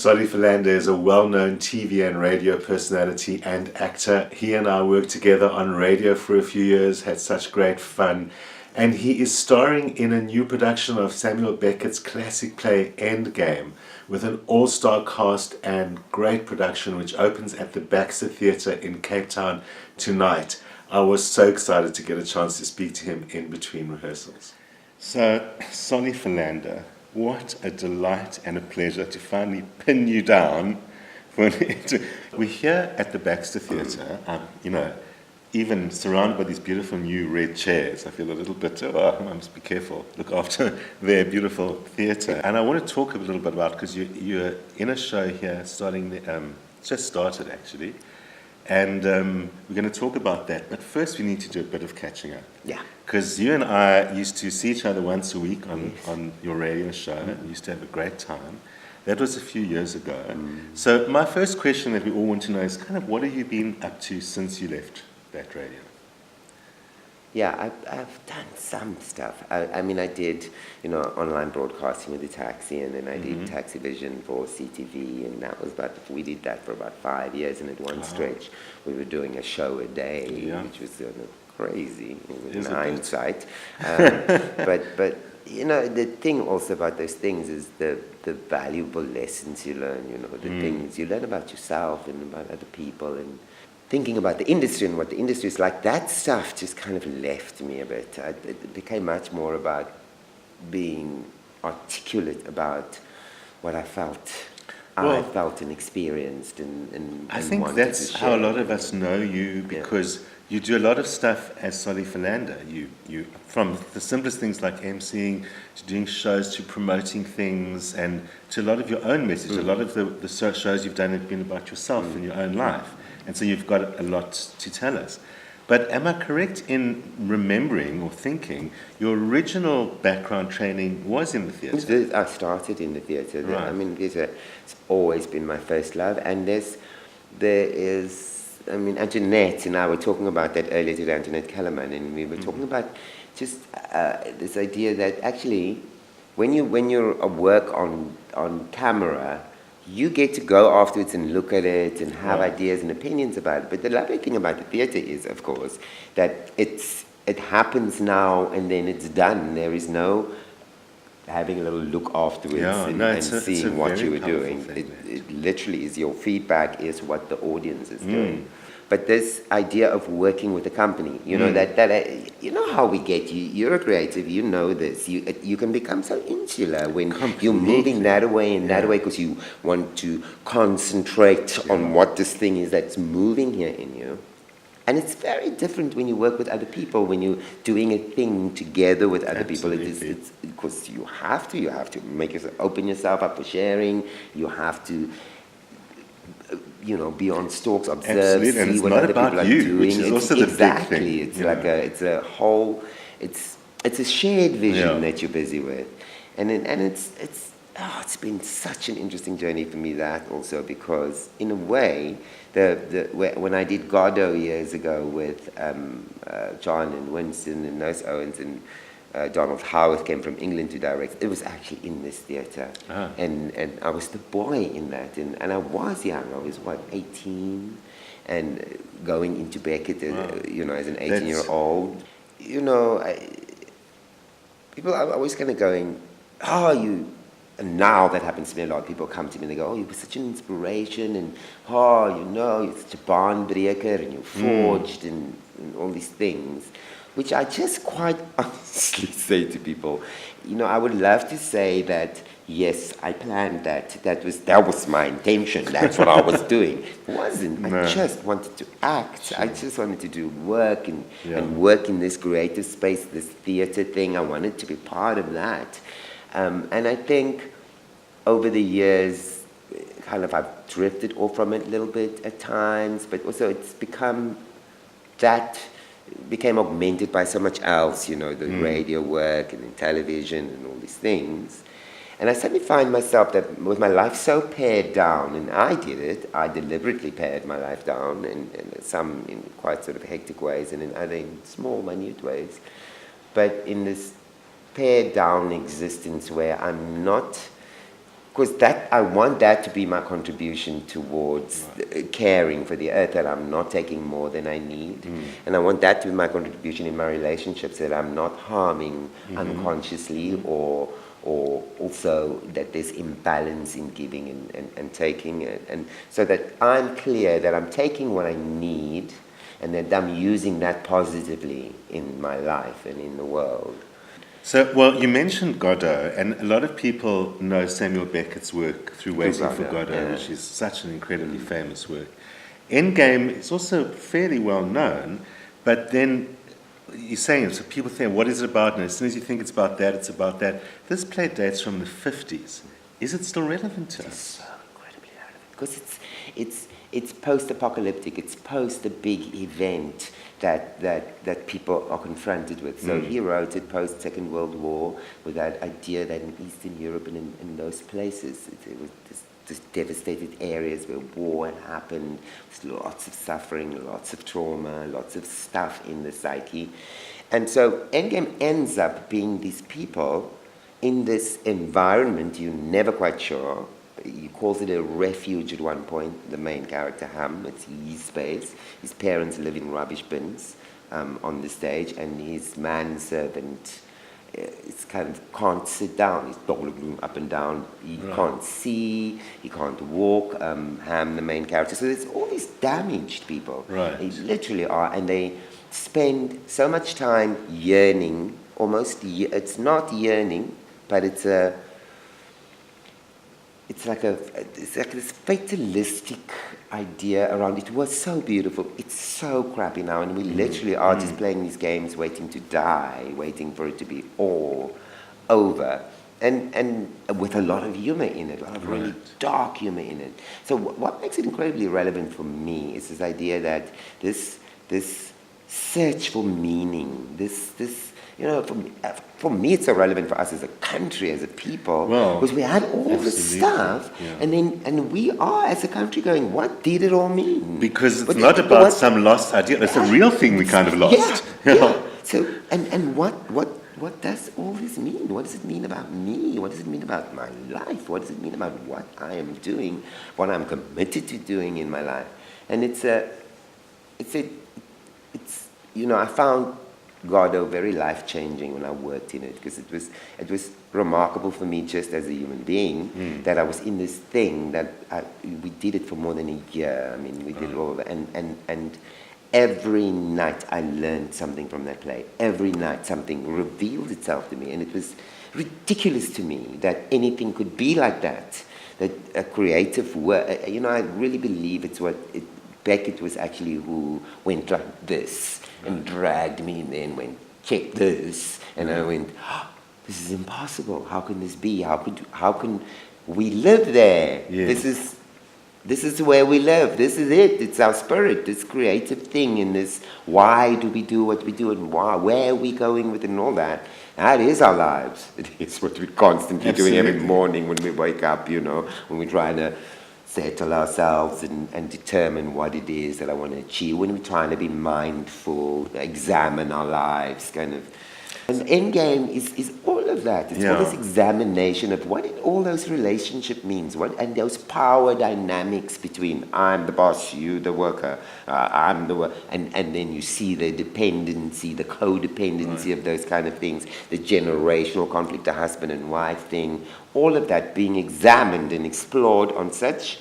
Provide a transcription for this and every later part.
Soli Philander is a well-known TV and radio personality and actor. He and I worked together on radio for a few years, had such great fun, and he is starring in a new production of Samuel Beckett's classic play Endgame with an all-star cast and great production which opens at the Baxter Theatre in Cape Town tonight. I was so excited to get a chance to speak to him in between rehearsals. So, Soli Philander, what a delight and a pleasure to finally pin you down. We're here at the Baxter Theatre, even surrounded by these beautiful new red chairs. I feel a little bit, I must be careful, look after their beautiful theatre. And I want to talk a little bit about, because you're in a show here just started actually, and we're going to talk about that. But first we need to do a bit of catching up. Yeah. Because you and I used to see each other once a week on your radio show. We used to have a great time. That was a few years ago. So my first question that we all want to know is kind of what have you been up to since you left that radio? Yeah, I've done some stuff. I mean, I did, online broadcasting with the Taxi, and then I did Taxi Vision for CTV, and we did that for about 5 years, and at one stretch we were doing a show a day, which was crazy in hindsight. But the thing also about those things is the valuable lessons you learn, the things you learn about yourself and about other people, and thinking about the industry and what the industry is like. That stuff just kind of left me a bit. It became much more about being articulate about what I felt. I felt and experienced and I think that's how a lot of us know you, because you do a lot of stuff as Soli Philander. You from the simplest things like emceeing to doing shows to promoting things and to a lot of your own message. A lot of the shows you've done have been about yourself and your own life. And so you've got a lot to tell us. But am I correct in remembering or thinking your original background training was in the theatre? I started in the theatre. Right. I mean, theatre has always been my first love. And Antoinette and I were talking about that earlier today, Antoinette Kellerman, and we were talking about just this idea that actually when you're at work on camera, you get to go afterwards and look at it and have ideas and opinions about it. But the lovely thing about the theatre is, of course, that it happens now and then it's done. There is no having a little look afterwards and seeing what you were doing. It literally is your feedback is what the audience is doing. But this idea of working with a company, how we get you. You're a creative, you know this. You can become so insular when you're moving that away and that way because you want to concentrate on what this thing is that's moving here in you. And it's very different when you work with other people, when you're doing a thing together with other people. It's because you have to open yourself up for sharing. You have to be on stalks, observe, see what other people are doing. Which is also the big thing. It's like it's a shared vision that you're busy with, and it's been such an interesting journey for me, that also, because in a way when I did Godot years ago with John and Winston and Nurse Owens and Donald Howarth came from England to direct. It was actually in this theatre, and I was the boy in that, and I was young. I was 18, and going into Beckett, as an 18-year-old. People are always kind of going, and now that happens to me a lot. People come to me and they go, you were such an inspiration, and you're such a baanbreker, and you're forged, and all these things. Which I just quite honestly say to people, I would love to say that, yes, I planned that. That was my intention. That's what I was doing. It wasn't. No. I just wanted to act. Sure. I just wanted to do work and work in this creative space, this theatre thing. I wanted to be part of that. And I think over the years, kind of I've drifted off from it a little bit at times, but also it's became augmented by so much else, the radio work and television and all these things. And I suddenly find myself that with my life so pared down, and I did it, I deliberately pared my life down, and some in quite sort of hectic ways and in other in small, minute ways. But in this pared down existence where I'm not because that I want that to be my contribution towards caring for the earth, that I'm not taking more than I need, and I want that to be my contribution in my relationships, that I'm not harming unconsciously, or also that there's imbalance in giving and taking it, and so that I'm clear that I'm taking what I need and that I'm using that positively in my life and in the world. So, well, you mentioned Godot, and a lot of people know Samuel Beckett's work through Waiting for Godot, which is such an incredibly famous work. Endgame is also fairly well known, but then you're saying it, so people think, what is it about? And as soon as you think it's about that, it's about that. This play dates from the 50s. Is it still relevant to us? It's so incredibly relevant, because it's post-apocalyptic, it's post a big event that people are confronted with. So he wrote it post-Second World War, with that idea that in Eastern Europe and in those places, it was this devastated areas where war had happened, lots of suffering, lots of trauma, lots of stuff in the psyche. And so Endgame ends up being these people in this environment you're never quite sure. He calls it a refuge at one point, the main character Ham. It's his space. His parents live in rubbish bins on the stage, and his manservant kind of can't sit down. He's doggling up and down. He can't see. He can't walk. Ham, the main character. So there's all these damaged people. Right. They literally are, and they spend so much time yearning. It's not yearning, but it's like this fatalistic idea around it. It was so beautiful. It's so crappy now, and we literally are just playing these games, waiting to die, waiting for it to be all over, and with a lot of humor in it, a lot of really dark humor in it. So what makes it incredibly relevant for me is this idea that this search for meaning, this for me, it's so relevant for us as a country, as a people, because we had all this stuff, and we are, as a country, going, what did it all mean? Because it's not about some lost idea. It's a real thing we kind of lost. Yeah. So, and what does all this mean? What does it mean about me? What does it mean about my life? What does it mean about what I am doing, what I'm committed to doing in my life? And I found Godot very life-changing when I worked in it, because it was remarkable for me just as a human being that I was in this thing that we did it for more than a year. I mean, we did all of it, and every night I learned something from that play. Every night something revealed itself to me, and it was ridiculous to me that anything could be like that. That a creative work, I really believe Beckett was actually who went like this and dragged me in there and went, check this. And I went, this is impossible. How can this be? How can we live there? Yes. This is where we live. This is it. It's our spirit, this creative thing, and this why do we do what we do, and where are we going with it, and all that. That is our lives. It is what we're constantly doing every morning when we wake up, when we're trying to settle ourselves and determine what it is that I want to achieve, when we're trying to be mindful, examine our lives, kind of. And Endgame is all of that. It's all this examination of what all those relationship means, and those power dynamics between I'm the boss, you the worker, I'm the worker, and then you see the dependency, the codependency of those kind of things, the generational conflict, the husband and wife thing, all of that being examined and explored on such.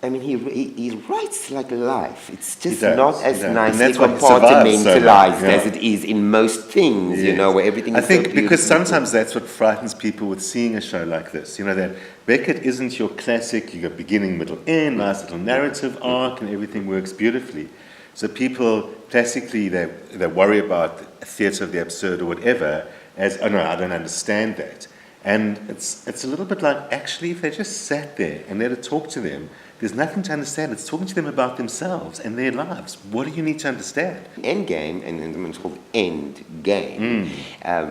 I mean, he writes like life. It's just not as nicely compartmentalized as it is in most things, where everything is I think so because sometimes that's what frightens people with seeing a show like this. That Beckett isn't your classic, you got beginning, middle, end, nice little narrative arc, and everything works beautifully. So people, classically, they worry about a theatre of the absurd or whatever as, oh no, I don't understand that. And it's a little bit like, actually, if they just sat there and let it talk to them, there's nothing to understand. It's talking to them about themselves and their lives. What do you need to understand? Endgame, and it's called Endgame,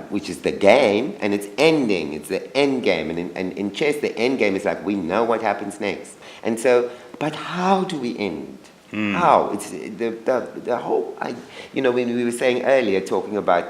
which is the game, and it's ending. It's the end game. And in chess, the end game is like, we know what happens next. And so, but how do we end? How? It's the whole, when we were saying earlier, talking about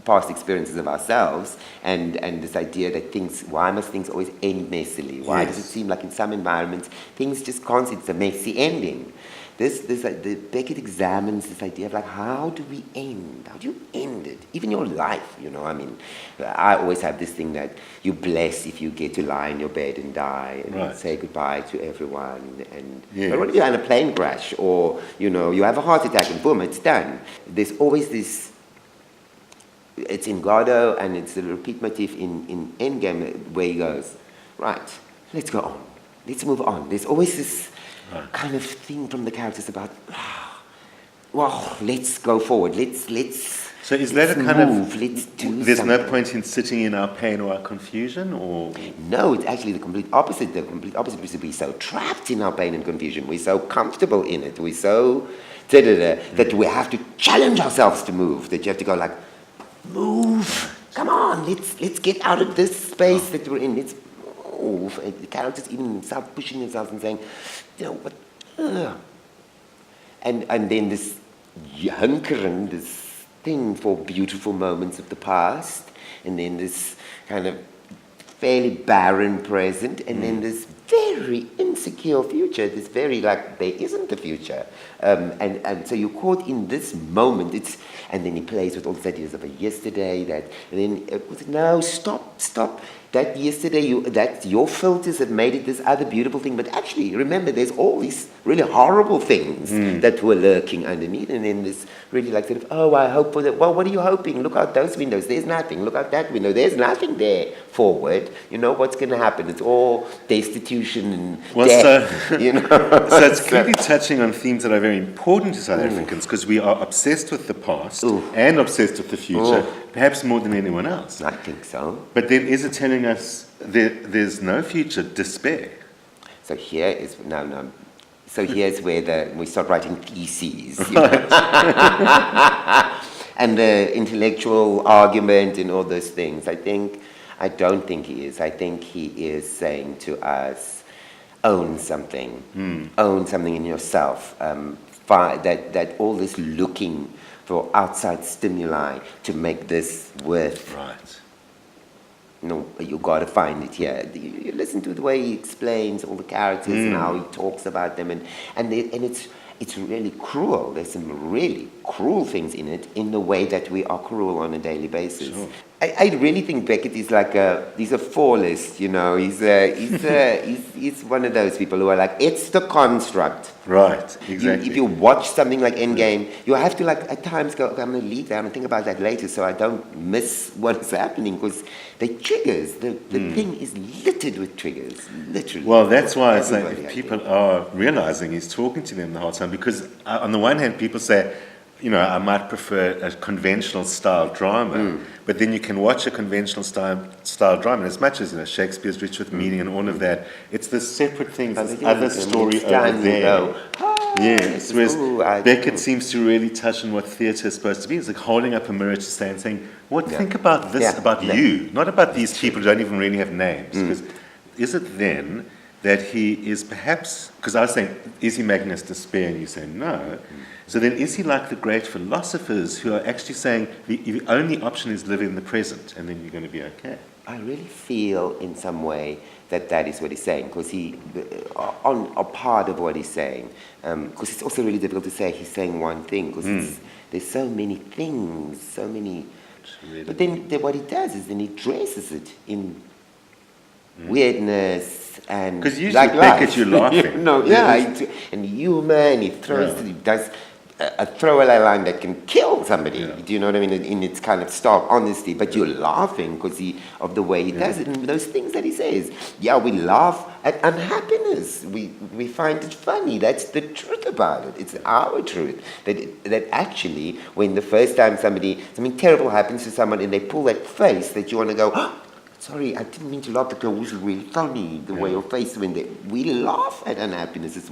past experiences of ourselves, and this idea that why must things always end messily? Why does it seem like in some environments things just can't, it's a messy ending? Beckett examines this idea of like, how do we end? How do you end it? Even your life, I mean, I always have this thing that you're blessed if you get to lie in your bed and die and say goodbye to everyone. And but when you're in a plane crash or, you have a heart attack and boom, it's done. There's always this, it's in Godot and it's the repeat motif in Endgame where he goes, right, let's go on. Let's move on. There's always this kind of thing from the characters about, well, let's go forward. Let's. So is that a kind move. Let's do there's something. no point in sitting in our pain or our confusion, or no, it's actually the complete opposite. The complete opposite is to be so trapped in our pain and confusion. We're so comfortable in it. We're so that we have to challenge ourselves to move. That you have to go like, move. Come on, let's get out of this space that we're in. Let's move. And the characters even start pushing themselves and saying, what? And then this hunkering, this thing for beautiful moments of the past, and then this kind of fairly barren present, and then this very insecure future, this very like there isn't a future, and so you're caught in this moment. And then he plays with all these ideas of a yesterday and then no, stop. That yesterday, that's your filters have made it this other beautiful thing. But actually, remember, there's all these really horrible things that were lurking underneath. And then this really like sort of, I hope for that. Well, what are you hoping? Look out those windows. There's nothing. Look out that window. There's nothing there forward. What's going to happen? It's all destitution and death. So it's clearly touching on themes that are very important to South Africans because we are obsessed with the past and obsessed with the future, perhaps more than anyone else. I think so. But then is it telling us there's no future, despair? So here is no. So here's where we start writing theses, and the intellectual argument and all those things. I don't think he is. I think he is saying to us, own something, own something in yourself. That all this looking for outside stimuli to make this worth. Right. You got to find it here. You listen to the way he explains all the characters and how he talks about them, and it's really cruel. There's some really cruel things in it, in the way that we are cruel on a daily basis. Sure. I really think Beckett is like he's a forlist, he's one of those people who are like, it's the construct. Right, exactly. If you watch something like Endgame, you have to like at times go, okay, I'm going to leave down and think about that later so I don't miss what's happening, because the triggers, the thing is littered with triggers, literally. Well, that's why it's like people are realizing he's talking to them the whole time, because on the one hand, people say, I might prefer a conventional style drama, but then you can watch a conventional style drama, and as much as Shakespeare's rich with meaning and all of that, it's this separate thing, this other story over there. Yes, whereas Beckett seems to really touch on what theatre is supposed to be. It's like holding up a mirror to stand and saying, think about this about you, not about these people who don't even really have names. Because is it then that he is perhaps, because I was saying, is he Magnus Despair? And you say no. So then is he like the great philosophers who are actually saying the only option is live in the present and then you're going to be okay? I really feel in some way that is what he's saying, because on a part of what he's saying, because it's also really difficult to say he's saying one thing, because there's so many things, so many. Really. But then what he does is then he dresses it in weirdness and because usually Beckett, you're laughing. And humor, and he does a throwaway line that can kill somebody. Yeah. Do you know what I mean? In its kind of stark honesty, but you're laughing because of the way he does it, and those things that he says. Yeah, we laugh at unhappiness. We find it funny. That's the truth about it. It's our truth. That actually, when the first time something terrible happens to someone and they pull that face, that you want to go, sorry, I didn't mean to laugh, but it was really funny, the way your face went there. We laugh at unhappiness. It's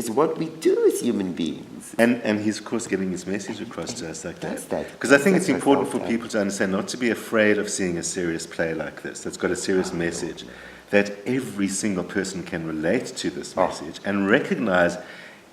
what we do as human beings. And he's, of course, getting his message across to us like that. Because I think it's important for people to understand, not to be afraid of seeing a serious play like this that's got a serious message, that every single person can relate to this message and recognize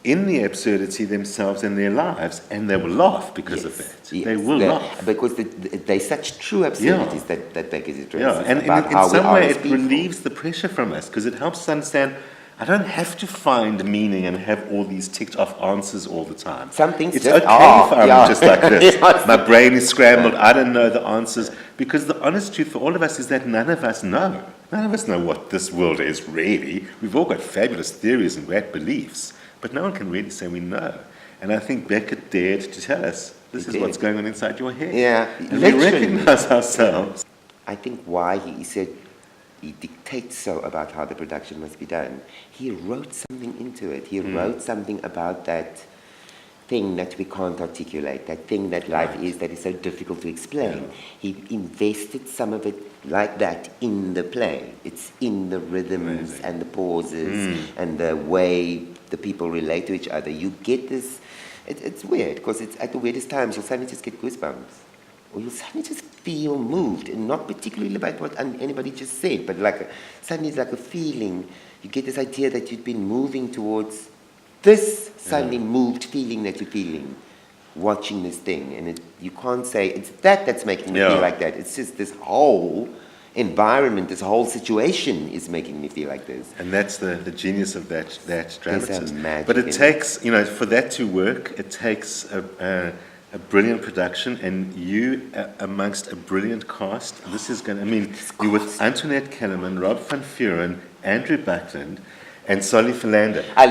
in the absurdity themselves in their lives, and they will laugh because of that. They will laugh. Because they're such true absurdities that Becky's addresses. Yeah, and about in how some we are way as it people. relieves the pressure from us, because it helps us understand I don't have to find meaning and have all these ticked off answers all the time. Some things it's just okay are. if I'm Yeah. just like this. Yes. My brain is scrambled. I don't know the answers. Because the honest truth for all of us is that none of us know. None of us know what this world is really. We've all got fabulous theories and great beliefs, but no one can really say we know. And I think Beckett dared to tell us, this is what's going on inside your head. Yeah, and we recognize ourselves. I think why he said he dictates so about how the production must be done. He wrote something into it. He wrote something about that thing that we can't articulate, that thing that life is that is so difficult to explain. Yeah. He invested some of it like that in the play. It's in the rhythms and the pauses and the way the people relate to each other. You get this, it's weird, because it's at the weirdest times you'll suddenly just get goosebumps. Or you'll suddenly just feel moved, and not particularly about what anybody just said, but suddenly it's like a feeling. You get this idea that you've been moving towards this suddenly moved feeling that you're feeling, watching this thing, and you can't say it's that's making me feel like that. It's just this whole environment, this whole situation is making me feel like this. And that's the genius of that dramatism. But it takes, for that to work, it takes a brilliant production, and you amongst a brilliant cast. This is going to, you're with Antoinette Kellerman, Rob van Vuuren, Andrew Buckland, and Soli Philander. I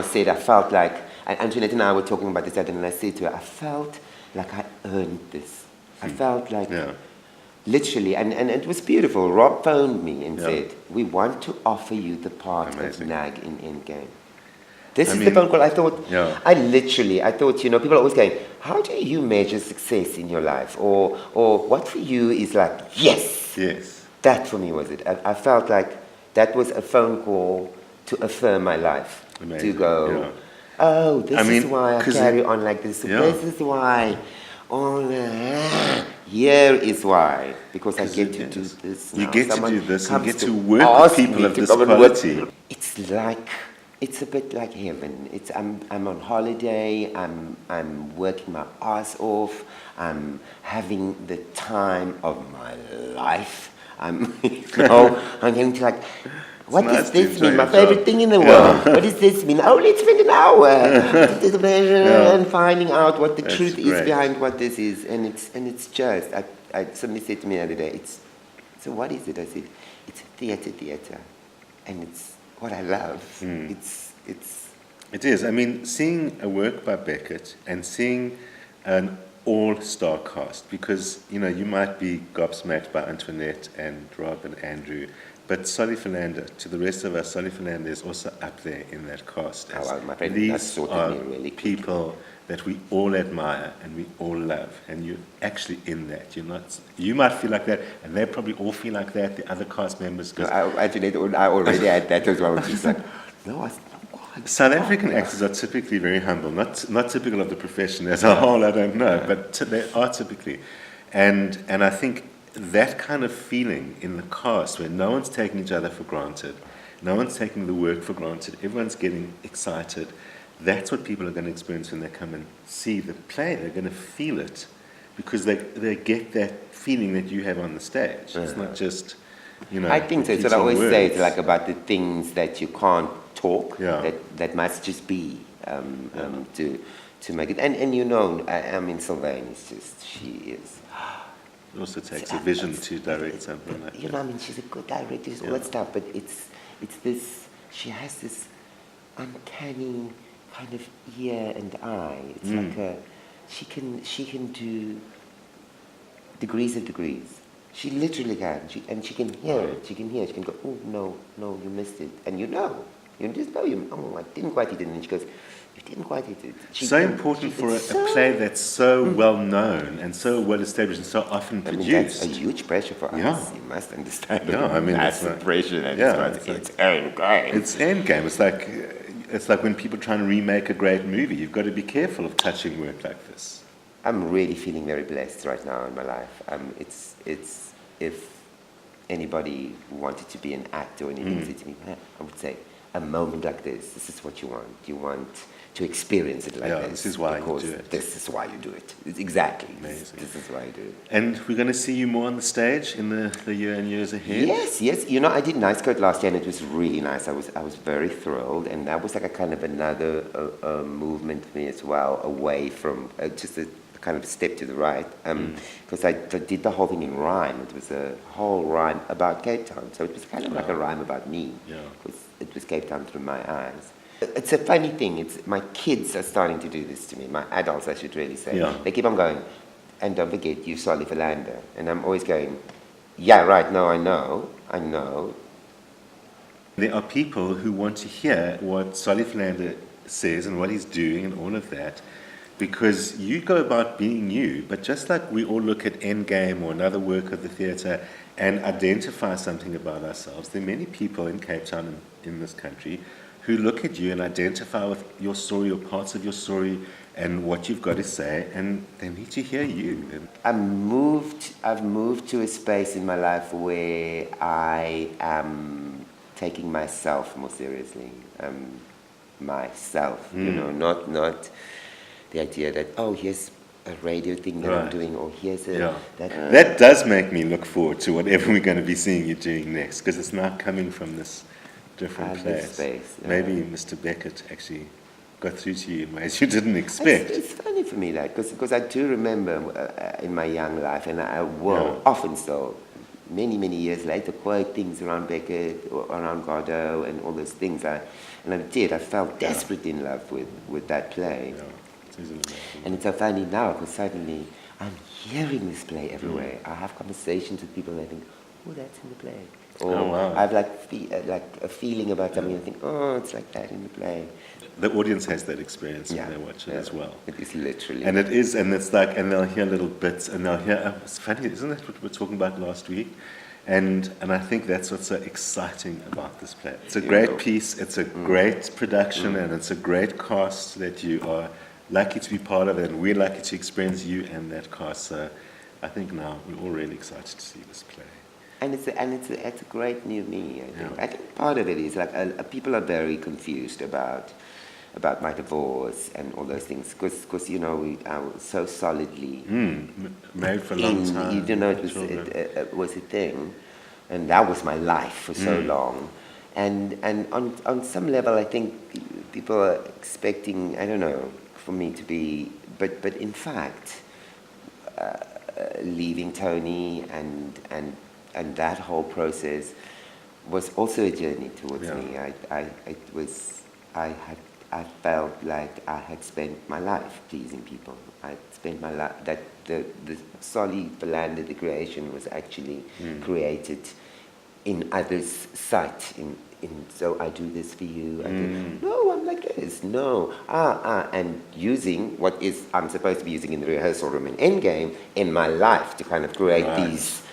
said I felt like, and Antoinette and I were talking about this, and I said to her, I felt like I earned this. I felt like, literally, and it was beautiful. Rob phoned me and said, we want to offer you the part of Nag in Endgame. This is the phone call. I thought, I thought, people are always going, how do you measure success in your life? Or what for you is like, yes. That for me was it. I felt like that was a phone call to affirm my life. To go, this is why I carry on like this. This is why. Here is why. Because I get to do this now. You get to do this. You get to work with people of this quality. It's a bit like heaven. I'm on holiday. I'm working my ass off. I'm having the time of my life. I'm going to what does this mean? My favorite thing in the world. What does this mean? Oh, let's spend an hour and finding out what the truth is behind what this is. And it's just. Somebody said to me the other day, so what is it? I said, it's theatre, and it's what I love. It is. Seeing a work by Beckett and seeing an all-star cast, because you might be gobsmacked by Antoinette and Rob and Andrew, but Soli Philander, to the rest of us, Soli Philander is also up there in that cast. My friend, these are really people that we all admire and we all love, and you're actually in that. You might feel like that, and they probably all feel like that. The other cast members. I already had that as well. Just like, South African actors are typically very humble, not typical of the profession as a whole, I don't know, but they are typically. And I think that kind of feeling in the cast, where no one's taking each other for granted, no one's taking the work for granted, everyone's getting excited, that's what people are going to experience when they come and see the play. They're going to feel it, because they get that feeling that you have on the stage. It's not just, I think so. It's what I always say. It's like about the things that you can't talk, that must just be to make it. And Sylvain is just, she is. It also takes a vision to direct something like that. She's a good director, all that stuff, but it's this, she has this uncanny kind of ear and eye. It's like she can do degrees of degrees. She literally can. She can hear it. She can go, oh, no, you missed it. And you just know, I didn't quite hit it. And she goes, you didn't quite hit it. Important for a play that's so well known and so well established and so often produced. That's a huge pressure for us. You must understand. Massive pressure. It's Endgame. It's Endgame. It's like when people try and remake a great movie. You've got to be careful of touching work like this. I'm really feeling very blessed right now in my life. It's if anybody wanted to be an actor or anything, said to me, I would say, a moment like this is what you want. You want to experience it like this. This is why you do it. This is why you do it. It's exactly. Amazing. This is why you do it. And we're going to see you more on the stage in the year and years ahead? Yes. You know, I did Nice Coat last year and it was really nice. I was very thrilled, and that was like a kind of another movement for me as well, away from just a kind of step to the right, because I did the whole thing in rhyme. It was a whole rhyme about Cape Town, so it was kind of like a rhyme about me, because it was Cape Town through my eyes. It's a funny thing. My kids are starting to do this to me. My adults, I should really say. Yeah. They keep on going, and don't forget, you Soli Philander. And I'm always going, yeah, right, no, I know. There are people who want to hear what Soli Philander says and what he's doing and all of that, because you go about being you, but just like we all look at Endgame or another work of the theatre and identify something about ourselves, there are many people in Cape Town and in this country who look at you and identify with your story or parts of your story and what you've got to say, and they need to hear you. I've moved to a space in my life where I am taking myself more seriously. Myself, you know, not the idea that, oh, here's a radio thing that I'm doing, or here's a... That does make me look forward to whatever we're going to be seeing you doing next, because it's now coming from this different place. Space, Maybe Mr. Beckett actually got through to you in ways you didn't expect. It's funny for me, that, because I do remember in my young life, and I will often still, many years later, quote things around Beckett or around Godot and all those things. I felt desperately in love with that play. And it's so funny now, because suddenly I'm hearing this play everywhere. I have conversations with people and I think, oh, that's in the play. Or I have like a feeling about something and I think, oh, it's like that in the play. The audience has that experience when they watch it as well. It is literally. And it is, and it's like, and they'll hear little bits, and they'll hear, it's funny, isn't that what we were talking about last week? And I think that's what's so exciting about this play. It's a great piece, it's a great production, and it's a great cast that you are lucky to be part of, and we're lucky to experience you and that cast. So I think now we're all really excited to see this play. And it's a great new me. I think. I think part of it is like people are very confused about my divorce and all those things, because you know I was so solidly married for a long time. You know, it was a thing, and that was my life for so long. And on some level, I think people are expecting, I don't know, for me to be, but in fact, leaving Tony and that whole process was also a journey towards me. I felt like I had spent my life pleasing people. I spent my life, that the Soli Philander, the creation, was actually created in others' sight. So I do this for you. No, I'm like this. No, and using what I'm supposed to be using in the rehearsal room in Endgame in my life to kind of create these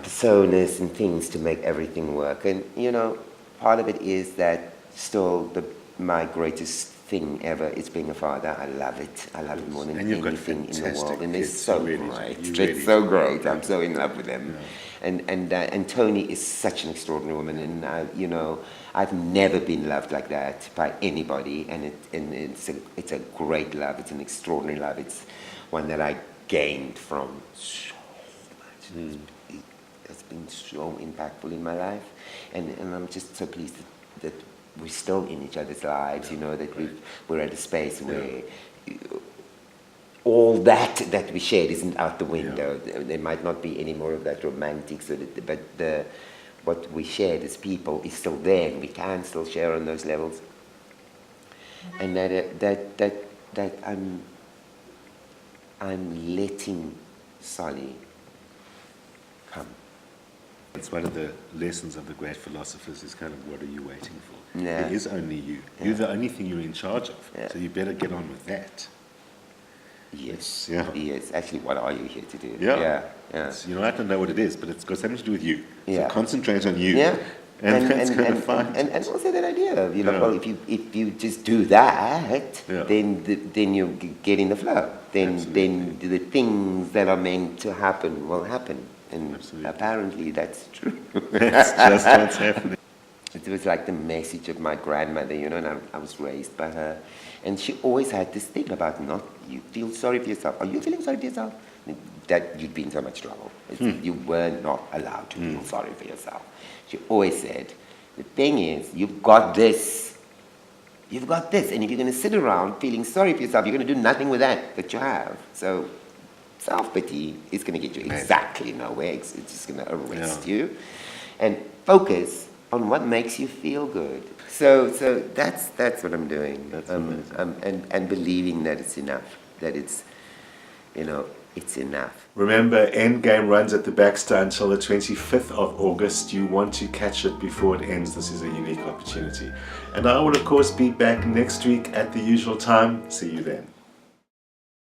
personas and things to make everything work. And you know, part of it is that still my greatest thing ever is being a father. I love it. I love it more than anything in the world. And they're so great. It's so great. I'm so in love with them. And Tony is such an extraordinary woman. And you know, I've never been loved like that by anybody. And it's a great love. It's an extraordinary love. It's one that I gained from so much. It's been so impactful in my life. And I'm just so pleased that we're still in each other's lives, you know, that we're at a space where all that we shared isn't out the window. There might not be any more of that romantic, but what we shared as people is still there, and we can still share on those levels. And that I'm letting Soli come. It's one of the lessons of the great philosophers is kind of, what are you waiting for? Yeah. There is only you. You're the only thing you're in charge of. So you better get on with that. Yes. Yes. Actually, what are you here to do? You know, I don't know what it is, but it's got something to do with you. So concentrate on you. Yeah. And that's going to find. And also that idea of, you know, well, if you just do that, then you get in the flow. Then the things that are meant to happen will happen. And apparently that's true. That's just what's happening. It was like the message of my grandmother, you know, and I was raised by her. And she always had this thing about not, you feel sorry for yourself. Are you feeling sorry for yourself? That you'd be in so much trouble. You were not allowed to feel sorry for yourself. She always said, the thing is, you've got this. You've got this. And if you're going to sit around feeling sorry for yourself, you're going to do nothing with that you have. So self-pity is going to get you exactly nowhere. It's just going to arrest you. And focus on what makes you feel good. So that's what I'm doing. That's amazing. And believing that it's enough. That it's, you know, it's enough. Remember, Endgame runs at the Baxter until the 25th of August. You want to catch it before it ends. This is a unique opportunity. And I will, of course, be back next week at the usual time. See you then.